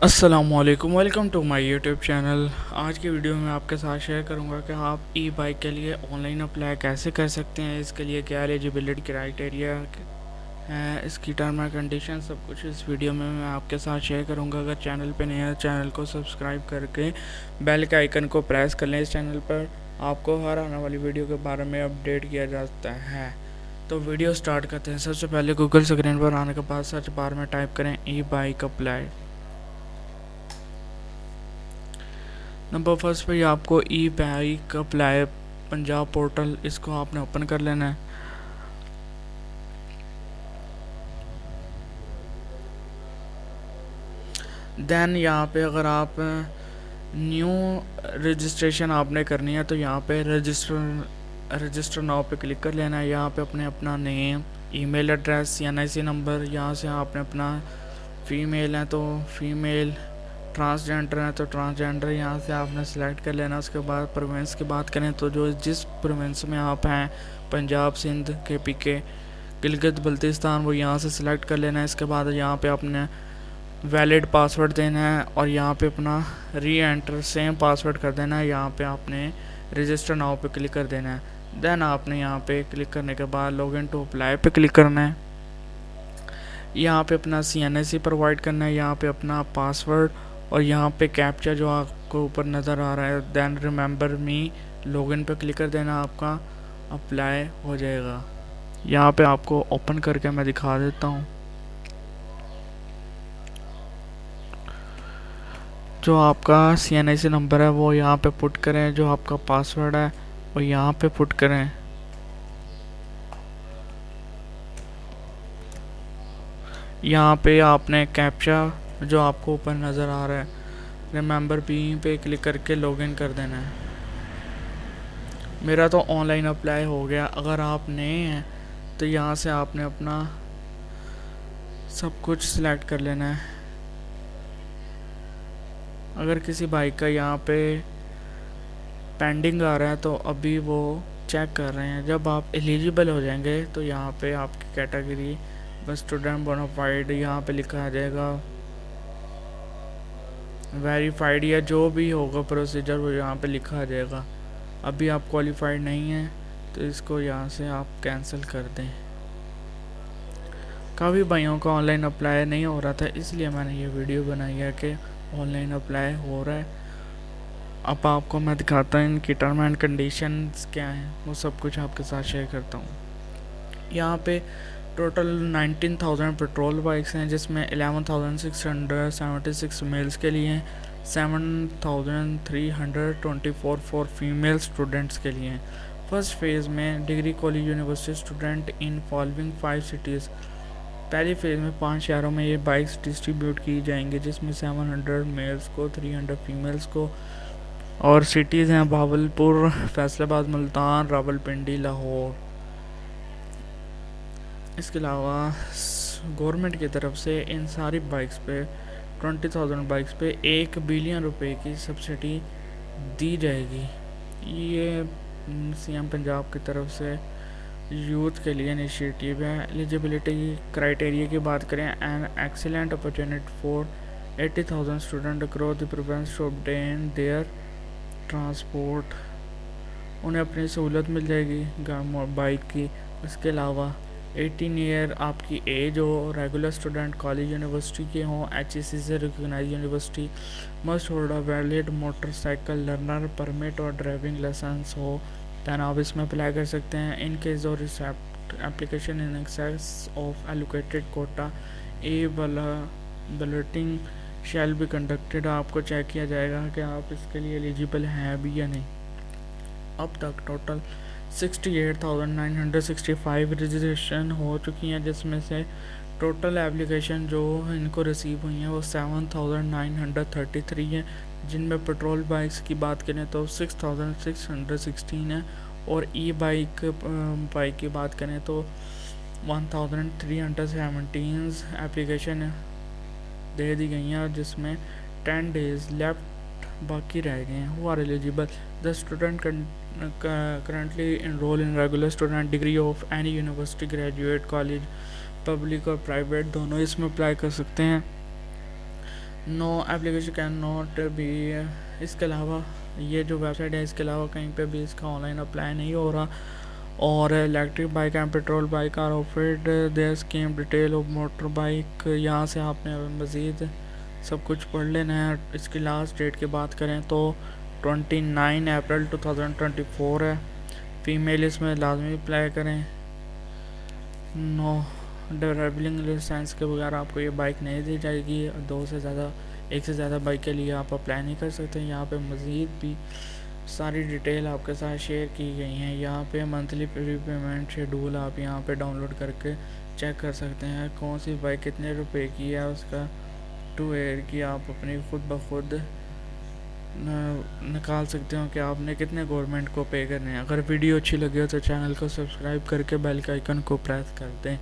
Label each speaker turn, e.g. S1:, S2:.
S1: अस्सलामुअलैकुम, welcome to my YouTube channel. आज की वीडियो में आपके साथ शेयर करूंगा कि आप ई बाइक के लिए ऑनलाइन अप्लाई कैसे कर सकते हैं, इसके लिए क्या एलिजिबिलिटी क्राइटेरिया है, इसकी टर्म एंड कंडीशन, सब कुछ इस वीडियो में मैं आपके साथ शेयर करूंगा। अगर चैनल पे नए हैं चैनल को सब्सक्राइब करके बेल के आइकन को प्रेस कर लें। इस चैनल पर आपको हर आने वाली वीडियो के बारे में अपडेट किया जाता है। तो वीडियो स्टार्ट करते हैं। सबसे पहले गूगल स्क्रीन पर आने के बाद सर्च बार में टाइप करें ई बाइक अप्लाई। नंबर फर्स्ट पे आपको ई बाइक अप्लाई पंजाब पोर्टल, इसको आपने ओपन कर लेना है। देन यहाँ पे अगर आप न्यू रजिस्ट्रेशन आपने करनी है तो यहाँ पे रजिस्टर नाउ पे क्लिक कर लेना है। यहाँ पे अपने अपना name, email address, NIC number, यहाँ से आपने अपना फीमेल है तो फीमेल, ट्रांसजेंडर है तो ट्रांसजेंडर यहाँ से आपने सेलेक्ट कर लेना। उसके बाद प्रोविंस की बात करें तो जो जिस प्रोविंस में आप हैं, पंजाब, सिंध, KPK, गिलगित बल्तिस्तान, वो यहाँ से सिलेक्ट कर लेना है। इसके बाद यहाँ पे आपने वैलिड पासवर्ड देना है और यहाँ पे अपना री एंटर सेम पासवर्ड कर देना है। यहाँ पे आपने रजिस्टर नाउ पे क्लिक कर देना है। देन आपने यहाँ पे क्लिक करने के बाद लॉगिन टू अप्लाई पे क्लिक करना है। यहाँ पे अपना CNIC प्रोवाइड करना है, यहाँ पे अपना पासवर्ड और यहाँ पे कैप्चा जो आपको ऊपर नज़र आ रहा है। देन रिमेंबर मी, लॉगिन पे क्लिक कर देना, आपका अप्लाई हो जाएगा। यहाँ पे आपको ओपन करके मैं दिखा देता हूँ। जो आपका CNIC नंबर है वो यहाँ पे पुट करें, जो आपका पासवर्ड है वो यहाँ पे पुट करें। यहाँ पे आपने कैप्चा जो आपको ऊपर नज़र आ रहा है, रिमेंबर बी पे क्लिक करके लॉगिन कर देना है। मेरा तो ऑनलाइन अप्लाई हो गया। अगर आप नए हैं तो यहाँ से आपने अपना सब कुछ सिलेक्ट कर लेना है। अगर किसी बाइक का यहाँ पे पेंडिंग आ रहा है तो अभी वो चेक कर रहे हैं। जब आप एलिजिबल हो जाएंगे तो यहाँ पे आपकी कैटेगरी बस स्टूडेंट बोनाफाइड यहाँ पे लिखा आ जाएगा, वेरीफाइड या जो भी होगा प्रोसीजर वो यहाँ पे लिखा आ जाएगा। अभी आप क्वालिफाइड नहीं हैं तो इसको यहाँ से आप कैंसिल कर दें। काफ़ी भाइयों का ऑनलाइन अप्लाई नहीं हो रहा था, इसलिए मैंने ये वीडियो बनाई है कि ऑनलाइन अप्लाई हो रहा है। अब आपको मैं दिखाता हूँ इनकी टर्म एंड कंडीशंस क्या हैं, वो सब कुछ आपके साथ शेयर करता हूँ। यहाँ पे टोटल 19,000 पेट्रोल बाइक्स हैं, जिसमें 11,676 मेल्स के लिए हैं, 7,324 फॉर फीमेल स्टूडेंट्स के लिए हैं। फर्स्ट फेज़ में degree college university student in following 5 cities. पहली फेज़ में 5 शहरों में ये बाइक्स डिस्ट्रीब्यूट की जाएंगी, जिसमें 700 मेल्स को, 300 फीमेल्स को। और सिटीज़ हैं भावलपुर, फैसलाबाद, मुल्तान, रावलपिंडी, लाहौर। इसके अलावा गवर्नमेंट की तरफ से इन सारी बाइक्स पे 20,000 बाइक्स पे 1 बिलियन रुपए की सब्सिडी दी जाएगी। ये CM पंजाब की तरफ से यूथ के लिए इनिशिएटिव है। एलिजिबिलिटी क्राइटेरिया की बात करें, an excellent opportunity for 80,000 student across the province to obtain their transport. उन्हें अपनी सहूलत मिल जाएगी बाइक की। इसके अलावा 18 ईयर आपकी एज हो, रेगुलर स्टूडेंट कॉलेज यूनिवर्सिटी के हों, HEC से recognise university, must hold a valid motorcycle learner permit और ड्राइविंग लाइसेंस हो, दैन आप इसमें अप्लाई कर सकते हैं। In case of receipt application in excess of allocated quota, a balloting shall be conducted. आपको चेक किया जाएगा कि आप इसके लिए एलिजिबल हैं भी या नहीं। अब तक टोटल 68,965 रजिस्ट्रेशन हो चुकी हैं, जिसमें से टोटल एप्लीकेशन जो इनको रिसीव हुई हैं वो 7,933 हैं, जिनमें पेट्रोल बाइक्स की बात करें तो 6,616 है और ई बाइक की बात करें तो 1,317 एप्लीकेशन दे दी गई हैं, जिसमें 10 डेज लेफ्ट बाकी रह गए हैं। Who are eligible, the student currently enroll in regular student degree of any university, graduate college, public और प्राइवेट दोनों इसमें अप्लाई कर सकते हैं। No application can not be, इसके अलावा ये जो वेबसाइट है इसके अलावा कहीं पे भी इसका ऑनलाइन अप्लाई नहीं हो रहा। और electric bike and petrol bike are offered their scheme detail of motor bike, यहाँ से आपने मज़ीद सब कुछ पढ़ लेना है। इसकी लास्ट डेट की बात करें तो 29 अप्रैल 2024 है। फ़ीमेल इसमें लाजमी अप्लाई करें। नो ड्राइविंग लाइसेंस के बगैर आपको ये बाइक नहीं दी जाएगी। एक से ज़्यादा बाइक के लिए आप अप्लाई नहीं कर सकते। यहाँ पे मज़ीद भी सारी डिटेल आपके साथ शेयर की गई हैं। यहाँ पे मंथली पेमेंट शेड्यूल आप यहाँ पे डाउनलोड करके चेक कर सकते हैं कौन सी बाइक कितने रुपए की है, उसका टू ईयर की आप अपनी खुद ब खुद निकाल सकते हो कि आपने कितने गवर्नमेंट को पे करने हैं। अगर वीडियो अच्छी लगी हो तो चैनल को सब्सक्राइब करके बेल के आइकन को प्रेस कर दें।